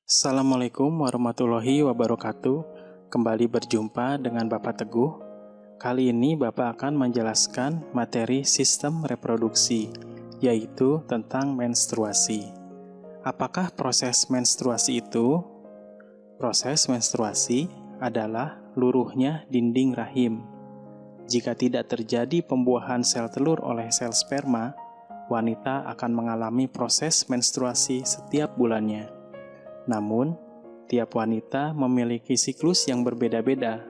Assalamualaikum warahmatullahi wabarakatuh. Kembali berjumpa dengan Bapak Teguh. Kali ini Bapak akan menjelaskan materi sistem reproduksi, yaitu tentang menstruasi. Apakah proses menstruasi itu? Proses menstruasi adalah luruhnya dinding rahim. Jika tidak terjadi pembuahan sel telur oleh sel sperma, wanita akan mengalami proses menstruasi setiap bulannya. Namun, tiap wanita memiliki siklus yang berbeda-beda.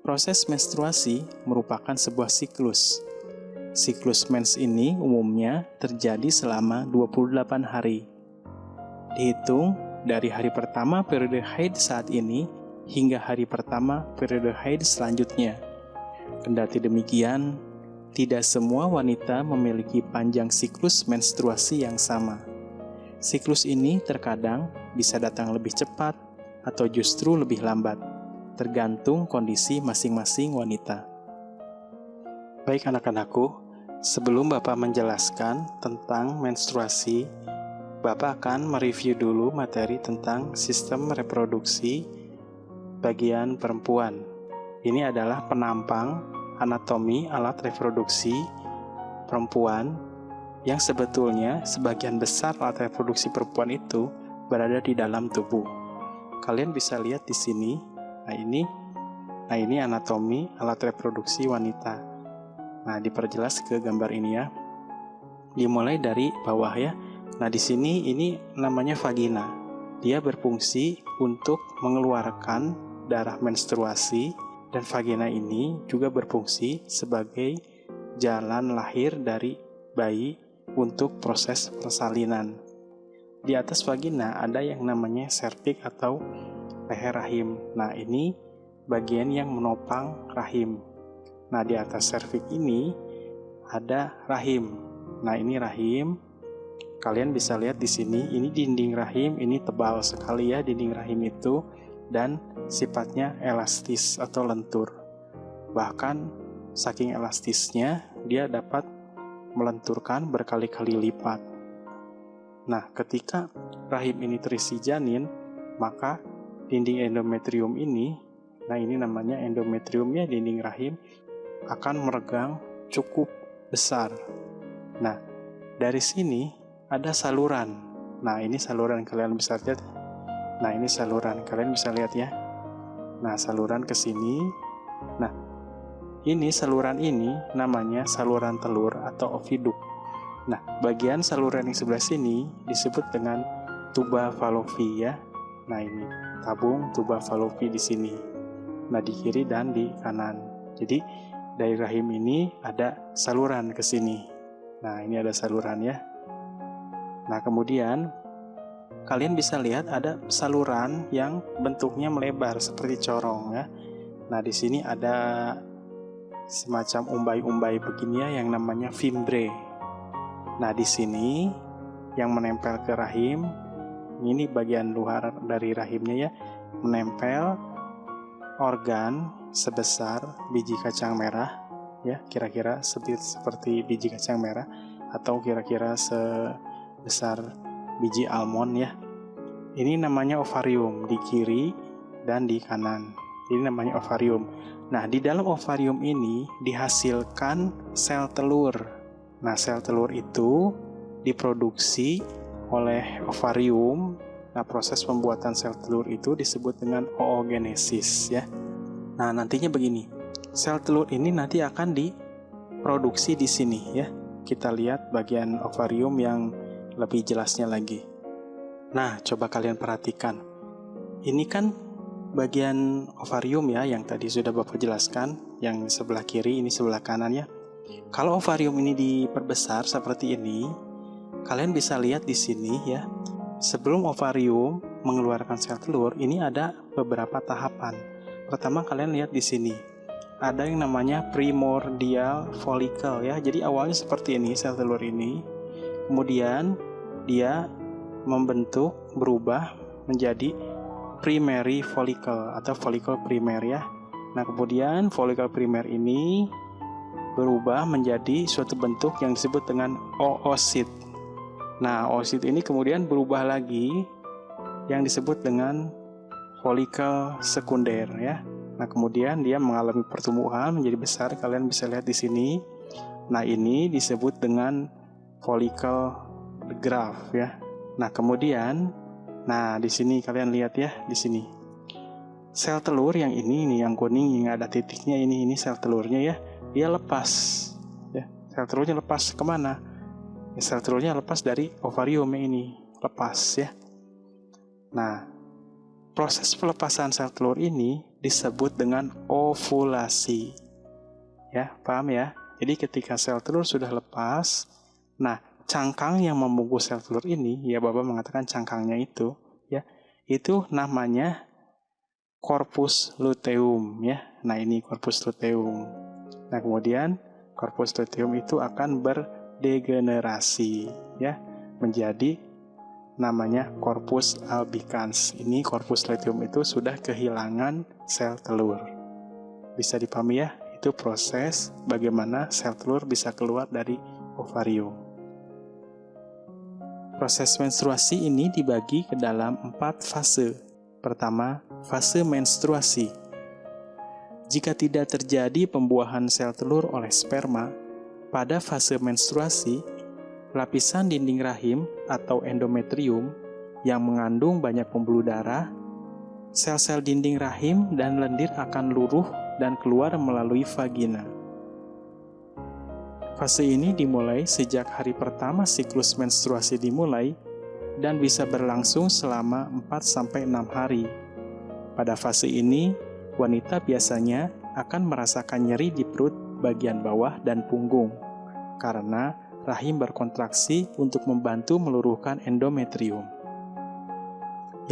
Proses menstruasi merupakan sebuah siklus. Siklus mens ini umumnya terjadi selama 28 hari. Dihitung dari hari pertama periode haid saat ini hingga hari pertama periode haid selanjutnya. Kendati demikian, tidak semua wanita memiliki panjang siklus menstruasi yang sama. Siklus ini terkadang bisa datang lebih cepat atau justru lebih lambat, tergantung kondisi masing-masing wanita. Baik anak-anakku, sebelum Bapak menjelaskan tentang menstruasi, Bapak akan mereview dulu materi tentang sistem reproduksi bagian perempuan. Ini adalah penampang anatomi alat reproduksi perempuan yang sebetulnya sebagian besar alat reproduksi perempuan itu berada di dalam tubuh. Kalian bisa lihat di sini. Nah ini anatomi alat reproduksi wanita. Nah, diperjelas ke gambar ini ya. Dimulai dari bawah ya. Nah, di sini ini namanya vagina. Dia berfungsi untuk mengeluarkan darah menstruasi, dan vagina ini juga berfungsi sebagai jalan lahir dari bayi untuk proses persalinan. Di atas vagina ada yang namanya serviks atau leher rahim. Nah, ini bagian yang menopang rahim. Nah, di atas serviks ini ada rahim. Nah, ini rahim. Kalian bisa lihat di sini, ini dinding rahim, ini tebal sekali ya dinding rahim itu, dan sifatnya elastis atau lentur. Bahkan saking elastisnya dia dapat melenturkan berkali-kali lipat. Nah, ketika rahim ini terisi janin, maka dinding endometrium ini, nah ini namanya endometriumnya dinding rahim, akan meregang cukup besar. Nah, dari sini ada saluran. Nah, ini saluran kalian bisa lihat. Nah, ini saluran kalian bisa lihat ya. Nah, saluran ke sini. Nah, ini saluran ini namanya saluran telur atau oviduk. Nah, bagian saluran yang sebelah sini disebut dengan tuba fallopi ya. Nah, ini tabung tuba fallopi di sini. Nah, di kiri dan di kanan. Jadi, dari rahim ini ada saluran ke sini. Nah, ini ada saluran ya. Nah, kemudian kalian bisa lihat ada saluran yang bentuknya melebar seperti corong ya. Nah, di sini ada semacam umbai-umbai begini ya yang namanya fimbre. Nah, di sini yang menempel ke rahim, ini bagian luar dari rahimnya ya, menempel organ sebesar biji kacang merah ya, kira-kira seperti biji kacang merah atau kira-kira sebesar biji almond ya. Ini namanya ovarium di kiri dan di kanan. Ini namanya ovarium. Nah, di dalam ovarium ini dihasilkan sel telur. Nah, sel telur itu diproduksi oleh ovarium. Nah, proses pembuatan sel telur itu disebut dengan oogenesis ya. Nah, nantinya begini. Sel telur ini nanti akan diproduksi di sini ya. Kita lihat bagian ovarium yang lebih jelasnya lagi. Nah, coba kalian perhatikan. Ini kan bagian ovarium ya, yang tadi sudah Bapak jelaskan, yang sebelah kiri, ini sebelah kanan ya. Kalau ovarium ini diperbesar seperti ini, kalian bisa lihat di sini ya. Sebelum ovarium mengeluarkan sel telur, ini ada beberapa tahapan. Pertama kalian lihat di sini. Ada yang namanya primordial follicle ya. Jadi awalnya seperti ini sel telur ini. Kemudian dia berubah menjadi primary follicle atau follicle primer ya. Nah, kemudian follicle primer ini berubah menjadi suatu bentuk yang disebut dengan oosit. Nah, oosit ini kemudian berubah lagi yang disebut dengan follicle sekunder ya. Nah, kemudian dia mengalami pertumbuhan menjadi besar, kalian bisa lihat di sini. Nah, ini disebut dengan follicle graft ya. Nah, kemudian di sini kalian lihat ya, di sini. Sel telur yang ini nih, yang kuning yang ada titiknya ini sel telurnya ya. Dia lepas ya. Sel telurnya lepas kemana? Ya, sel telurnya lepas dari ovarium ini, lepas ya. Nah, proses pelepasan sel telur ini disebut dengan ovulasi. Ya, paham ya? Jadi ketika sel telur sudah lepas, nah, cangkang yang membungkus sel telur ini, ya Bapak mengatakan cangkangnya itu, ya, itu namanya corpus luteum ya. Nah, ini corpus luteum. Nah, kemudian corpus luteum itu akan berdegenerasi ya menjadi namanya corpus albicans. Ini corpus luteum itu sudah kehilangan sel telur. Bisa dipahami ya? Itu proses bagaimana sel telur bisa keluar dari ovarium. Proses menstruasi ini dibagi ke dalam 4 fase. Pertama, fase menstruasi. Jika tidak terjadi pembuahan sel telur oleh sperma, pada fase menstruasi, lapisan dinding rahim atau endometrium yang mengandung banyak pembuluh darah, sel-sel dinding rahim dan lendir akan luruh dan keluar melalui vagina. Fase ini dimulai sejak hari pertama siklus menstruasi dimulai dan bisa berlangsung selama 4-6 hari. Pada fase ini, wanita biasanya akan merasakan nyeri di perut bagian bawah dan punggung karena rahim berkontraksi untuk membantu meluruhkan endometrium.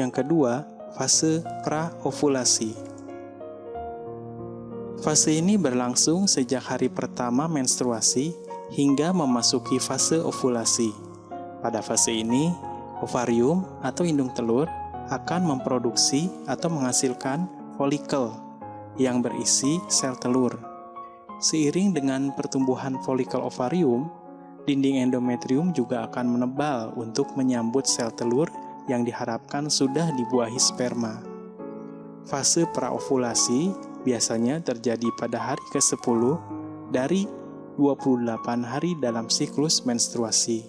Yang kedua, fase praovulasi. Fase ini berlangsung sejak hari pertama menstruasi hingga memasuki fase ovulasi. Pada fase ini, ovarium atau indung telur akan memproduksi atau menghasilkan folikel yang berisi sel telur. Seiring dengan pertumbuhan folikel ovarium, dinding endometrium juga akan menebal untuk menyambut sel telur yang diharapkan sudah dibuahi sperma. Fase praovulasi biasanya terjadi pada hari ke-10 dari 28 hari dalam siklus menstruasi.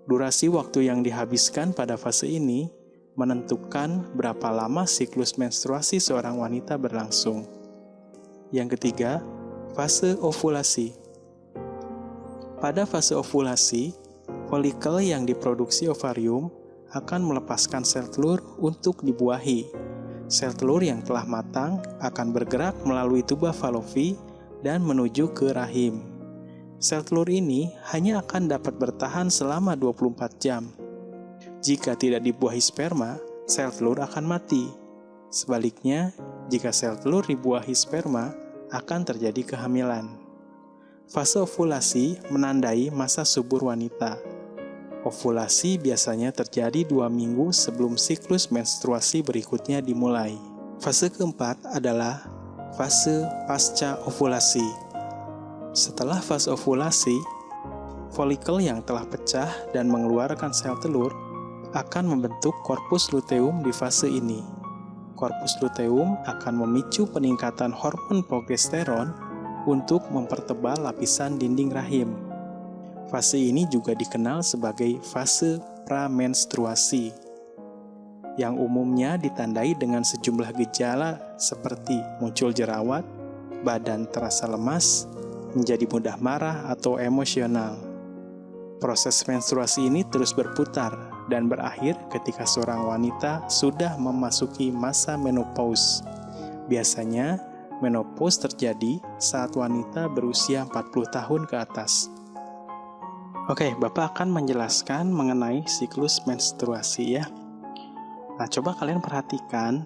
Durasi waktu yang dihabiskan pada fase ini menentukan berapa lama siklus menstruasi seorang wanita berlangsung. Yang ketiga, fase ovulasi. Pada fase ovulasi, folikel yang diproduksi ovarium akan melepaskan sel telur untuk dibuahi. Sel telur yang telah matang akan bergerak melalui tuba Fallopi dan menuju ke rahim. Sel telur ini hanya akan dapat bertahan selama 24 jam. Jika tidak dibuahi sperma, sel telur akan mati. Sebaliknya, jika sel telur dibuahi sperma, akan terjadi kehamilan. Fase ovulasi menandai masa subur wanita. Ovulasi biasanya terjadi 2 minggu sebelum siklus menstruasi berikutnya dimulai. Fase keempat adalah fase pasca ovulasi. Setelah fase ovulasi, folikel yang telah pecah dan mengeluarkan sel telur akan membentuk korpus luteum di fase ini. Korpus luteum akan memicu peningkatan hormon progesteron untuk mempertebal lapisan dinding rahim. Fase ini juga dikenal sebagai fase pramenstruasi, yang umumnya ditandai dengan sejumlah gejala seperti muncul jerawat, badan terasa lemas, menjadi mudah marah atau emosional. Proses menstruasi ini terus berputar dan berakhir ketika seorang wanita sudah memasuki masa menopause. Biasanya, menopause terjadi saat wanita berusia 40 tahun ke atas. Oke, Bapak akan menjelaskan mengenai siklus menstruasi ya. Nah, coba kalian perhatikan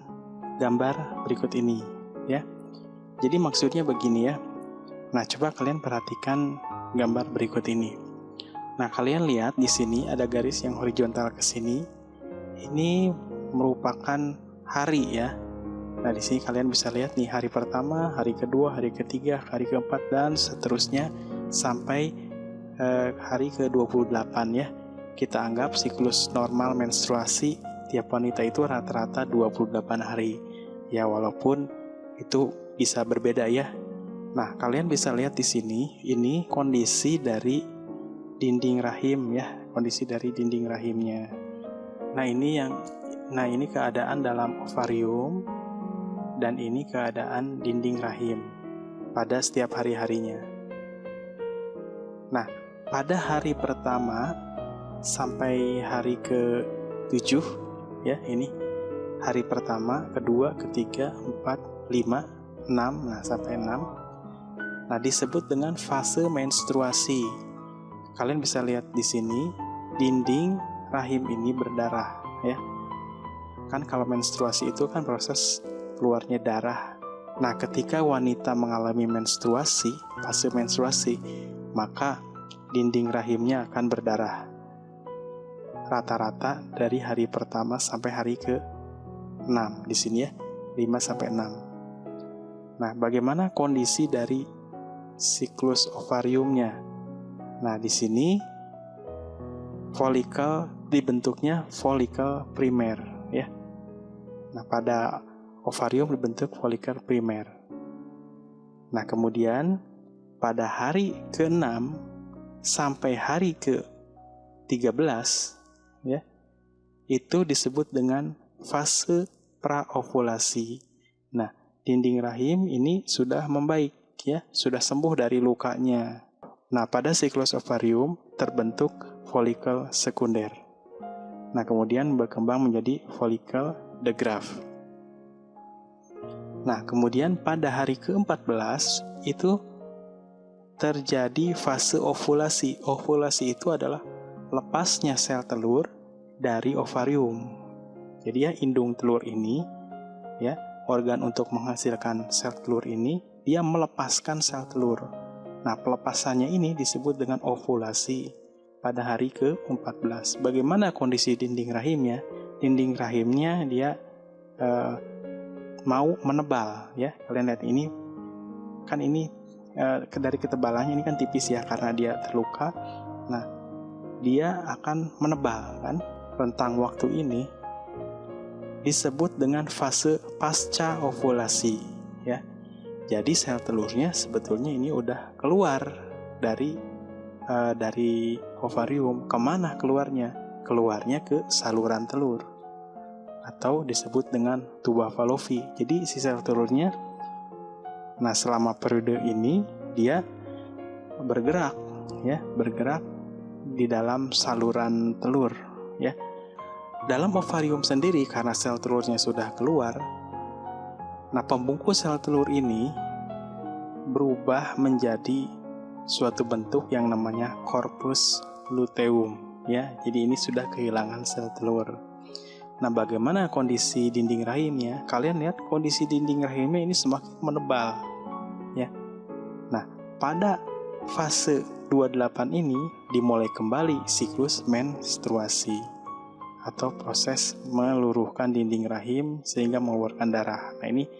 gambar berikut ini ya. Jadi maksudnya begini ya. Nah, coba kalian perhatikan gambar berikut ini. Nah, kalian lihat di sini ada garis yang horizontal ke sini. Ini merupakan hari ya. Nah, di sini kalian bisa lihat nih hari pertama, hari kedua, hari ketiga, hari keempat dan seterusnya sampai hari ke-28 ya. Kita anggap siklus normal menstruasi tiap wanita itu rata-rata 28 hari. Ya, walaupun itu bisa berbeda ya. Nah, kalian bisa lihat di sini, ini kondisi dari dinding rahim ya, kondisi dari dinding rahimnya. Nah, ini keadaan dalam ovarium dan ini keadaan dinding rahim pada setiap hari-harinya. Nah, pada hari pertama sampai hari ke-7 ya, ini hari pertama, kedua, ketiga, 4, 5, 6, nah sampai 6. Nah, disebut dengan fase menstruasi. Kalian bisa lihat di sini dinding rahim ini berdarah ya. Kan kalau menstruasi itu kan proses keluarnya darah. Nah, ketika wanita mengalami menstruasi, fase menstruasi, maka dinding rahimnya akan berdarah. Rata-rata dari hari pertama sampai hari ke-6 di sini ya, 5 sampai 6. Nah, bagaimana kondisi dari siklus ovariumnya? Nah, di sini folikel dibentuknya folikel primer ya. Nah, pada ovarium dibentuk folikel primer. Nah, kemudian pada hari ke-6 sampai hari ke-13 ya, itu disebut dengan fase praovulasi. Nah, dinding rahim ini sudah membaik ya, sudah sembuh dari lukanya. Nah, pada siklus ovarium terbentuk folikel sekunder. Nah, kemudian berkembang menjadi folikel de Graaff. Nah, kemudian pada hari ke-14 itu terjadi fase ovulasi. Ovulasi itu adalah lepasnya sel telur dari ovarium. Jadi ya, indung telur ini ya, organ untuk menghasilkan sel telur ini, dia melepaskan sel telur. Nah, pelepasannya ini disebut dengan ovulasi pada hari ke-14. Bagaimana kondisi dinding rahimnya? Dinding rahimnya dia mau menebal ya. Kalian lihat ini kan, ini dari ketebalannya ini kan tipis ya karena dia terluka. Nah, dia akan menebal kan. Rentang waktu ini disebut dengan fase pasca ovulasi ya. Jadi sel telurnya sebetulnya ini udah keluar dari ovarium. Kemana keluarnya? Keluarnya ke saluran telur atau disebut dengan tuba Fallopi. Jadi si sel telurnya, nah selama periode ini dia bergerak ya, bergerak di dalam saluran telur ya. Dalam ovarium sendiri karena sel telurnya sudah keluar, nah pembungkus sel telur ini berubah menjadi suatu bentuk yang namanya corpus luteum ya. Jadi ini sudah kehilangan sel telur. Nah, bagaimana kondisi dinding rahimnya? Kalian lihat kondisi dinding rahimnya ini semakin menebal ya. Nah, pada fase 28 ini dimulai kembali siklus menstruasi atau proses meluruhkan dinding rahim sehingga mengeluarkan darah. Nah, ini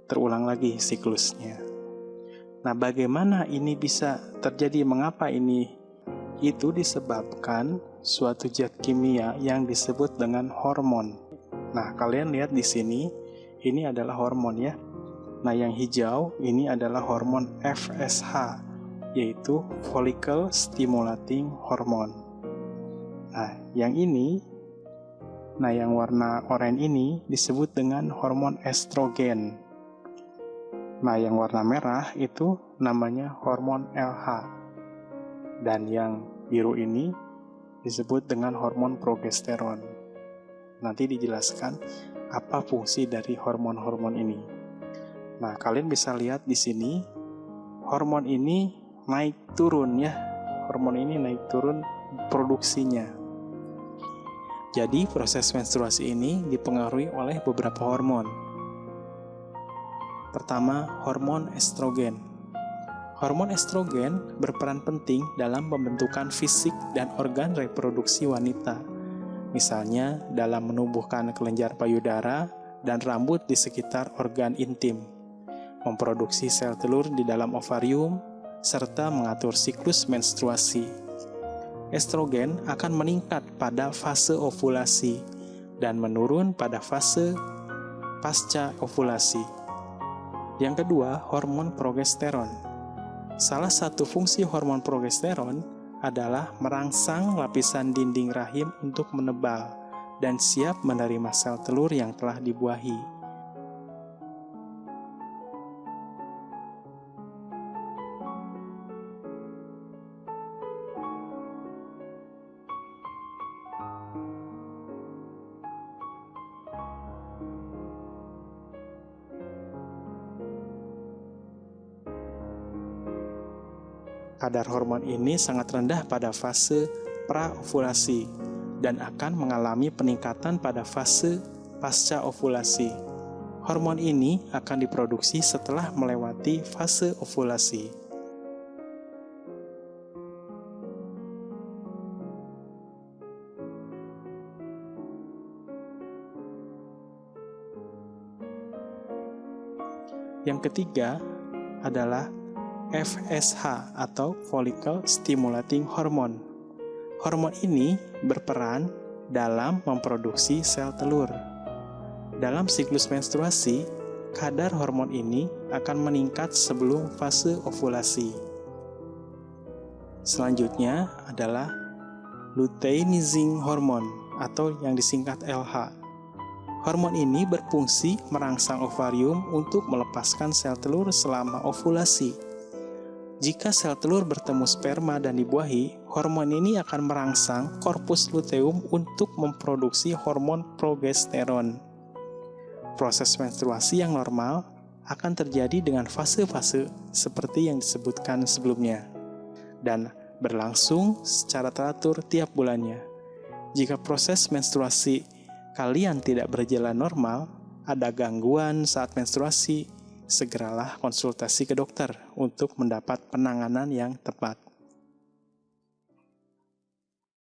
terulang lagi siklusnya. Nah, bagaimana ini bisa terjadi? Mengapa ini? Itu disebabkan suatu zat kimia yang disebut dengan hormon. Nah, kalian lihat di sini, ini adalah hormon ya. Nah, yang hijau ini adalah hormon FSH, yaitu follicle stimulating hormone. Nah, yang warna oranye ini disebut dengan hormon estrogen. Nah, yang warna merah itu namanya hormon LH. Dan yang biru ini disebut dengan hormon progesteron. Nanti dijelaskan apa fungsi dari hormon-hormon ini. Nah, kalian bisa lihat di sini hormon ini naik turun ya. Hormon ini naik turun produksinya. Jadi proses menstruasi ini dipengaruhi oleh beberapa hormon. Pertama, hormon estrogen. Hormon estrogen berperan penting dalam pembentukan fisik dan organ reproduksi wanita. Misalnya dalam menumbuhkan kelenjar payudara dan rambut di sekitar organ intim, memproduksi sel telur di dalam ovarium, serta mengatur siklus menstruasi. Estrogen akan meningkat pada fase ovulasi dan menurun pada fase pasca ovulasi. Yang kedua, hormon progesteron. Salah satu fungsi hormon progesteron adalah merangsang lapisan dinding rahim untuk menebal dan siap menerima sel telur yang telah dibuahi. Kadar hormon ini sangat rendah pada fase praovulasi dan akan mengalami peningkatan pada fase pasca ovulasi. Hormon ini akan diproduksi setelah melewati fase ovulasi. Yang ketiga adalah FSH atau Follicle Stimulating Hormone. Hormon ini berperan dalam memproduksi sel telur. Dalam siklus menstruasi, kadar hormon ini akan meningkat sebelum fase ovulasi. Selanjutnya adalah luteinizing hormone atau yang disingkat LH. Hormon ini berfungsi merangsang ovarium untuk melepaskan sel telur selama ovulasi. Jika sel telur bertemu sperma dan dibuahi, hormon ini akan merangsang korpus luteum untuk memproduksi hormon progesteron. Proses menstruasi yang normal akan terjadi dengan fase-fase seperti yang disebutkan sebelumnya, dan berlangsung secara teratur tiap bulannya. Jika proses menstruasi kalian tidak berjalan normal, ada gangguan saat menstruasi, segeralah konsultasi ke dokter untuk mendapat penanganan yang tepat.